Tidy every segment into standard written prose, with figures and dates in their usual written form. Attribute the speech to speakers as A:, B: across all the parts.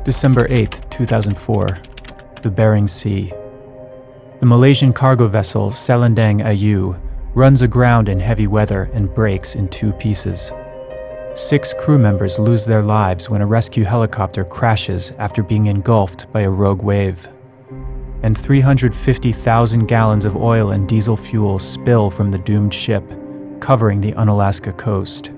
A: December 8, 2004, the Bering Sea. The Malaysian cargo vessel Selendang Ayu runs aground in heavy weather and breaks in two pieces. 6 crew members lose their lives when a rescue helicopter crashes after being engulfed by a rogue wave. And 350,000 gallons of oil and diesel fuel spill from the doomed ship, covering the Unalaska coast.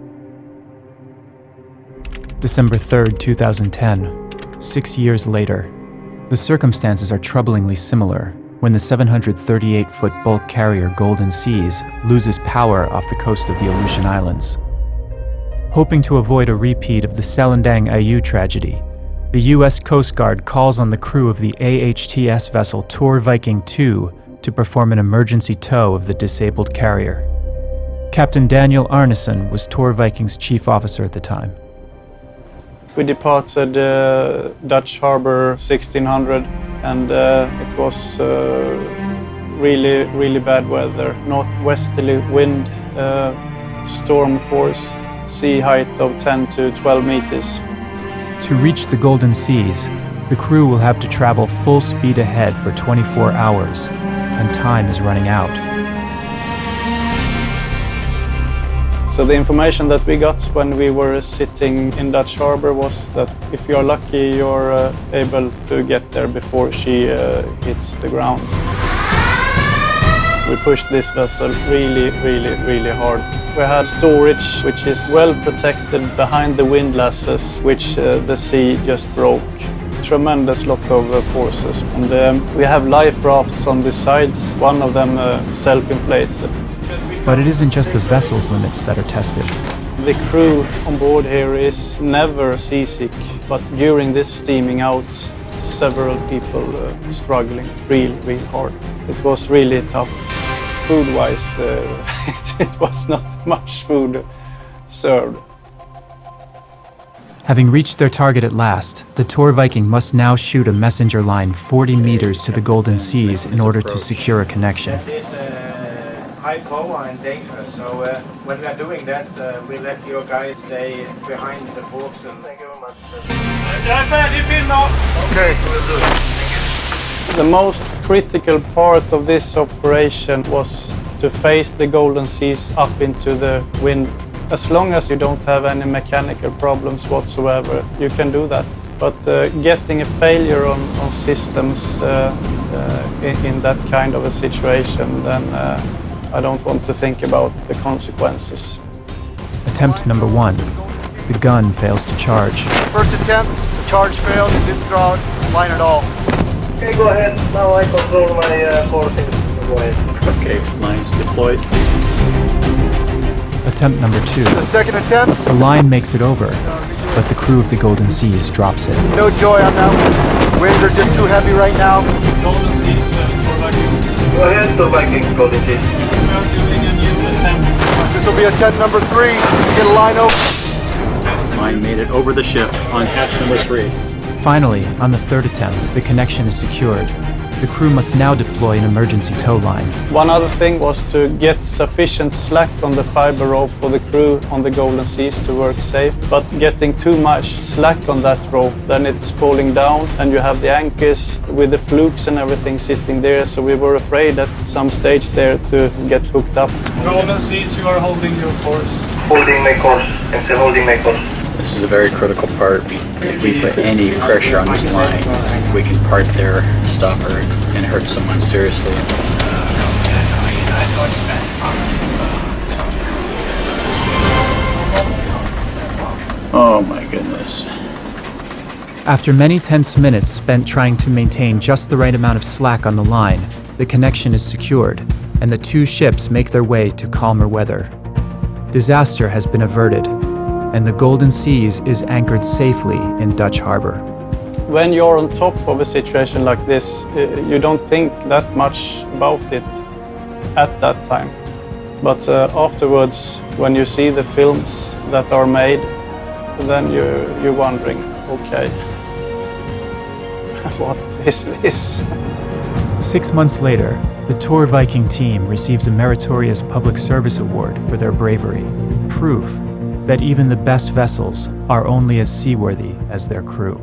A: December 3, 2010, 6 years later. The circumstances are troublingly similar when the 738-foot bulk carrier Golden Seas loses power off the coast of the Aleutian Islands. Hoping to avoid a repeat of the Selendang Ayu tragedy, the U.S. Coast Guard calls on the crew of the AHTS vessel Tor Viking II to perform an emergency tow of the disabled carrier. Captain Daniel Arneson was Tor Viking's chief officer at the time.
B: We departed Dutch Harbor 1600 and it was really bad weather. Northwesterly wind, storm force, sea height of 10 to 12 meters.
A: To reach the Golden Seas, the crew will have to travel full speed ahead for 24 hours, and time is running out.
B: So the information that we got when we were sitting in Dutch Harbor was that if you're lucky, you're able to get there before she hits the ground. We pushed this vessel really hard. We had storage which is well protected behind the windlasses, which the sea just broke. Tremendous lot of forces. And we have life rafts on the sides, one of them self-inflated.
A: But it isn't just the vessel's limits that are tested.
B: The crew on board here is never seasick, but during this steaming out, several people struggling real hard. It was really tough. Food-wise, it was not much food served.
A: Having reached their target at last, the Tor Viking must now shoot a messenger line 40 meters to the Golden Seas in order to secure a connection.
C: High power and dangerous, so when we are doing that, we let your guys stay behind the forks. And thank you very much.
B: Okay, we'll do it. The most critical part of this operation was to face the Golden Seas up into the wind. As long as you don't have any mechanical problems whatsoever, you can do that. But getting a failure on systems in that kind of a situation, then I don't want to think about the consequences.
A: Attempt number 1. The gun fails to charge.
D: First attempt, the charge failed, it didn't draw line at all.
C: Okay, go ahead. Now I control my forces. Go ahead.
E: Okay, line's deployed.
A: Attempt number 2.
D: The second attempt.
A: The line makes it over, but the crew of the Golden Seas drops it.
D: No joy on that one. Winds are just too heavy right now.
B: Golden Seas, Tor Viking.
C: Go ahead, Tor Viking, Golden Seas.
B: We are doing a new attempt.
D: This will be attempt number 3. Get a line open.
E: Line made it over the ship on hatch number 3.
A: Finally, on the 3rd attempt, the connection is secured. The crew must now deploy an emergency tow line.
B: One other thing was to get sufficient slack on the fiber rope for the crew on the Golden Seas to work safe. But getting too much slack on that rope, then it's falling down and you have the anchors with the flukes and everything sitting there. So we were afraid at some stage there to get hooked up. Golden Seas, you are holding your course.
C: Holding my course. I'm still holding my course.
E: This is a very critical part. If we put any pressure on this line, we can part there, stop her, and hurt someone seriously. Oh my goodness.
A: After many tense minutes spent trying to maintain just the right amount of slack on the line, the connection is secured, and the 2 ships make their way to calmer weather. Disaster has been averted, and the Golden Seas is anchored safely in Dutch Harbor.
B: When you're on top of a situation like this, you don't think that much about it at that time. But afterwards, when you see the films that are made, then you're wondering, okay, what is this?
A: 6 months later, the Tor Viking team receives a meritorious public service award for their bravery, proof that even the best vessels are only as seaworthy as their crew.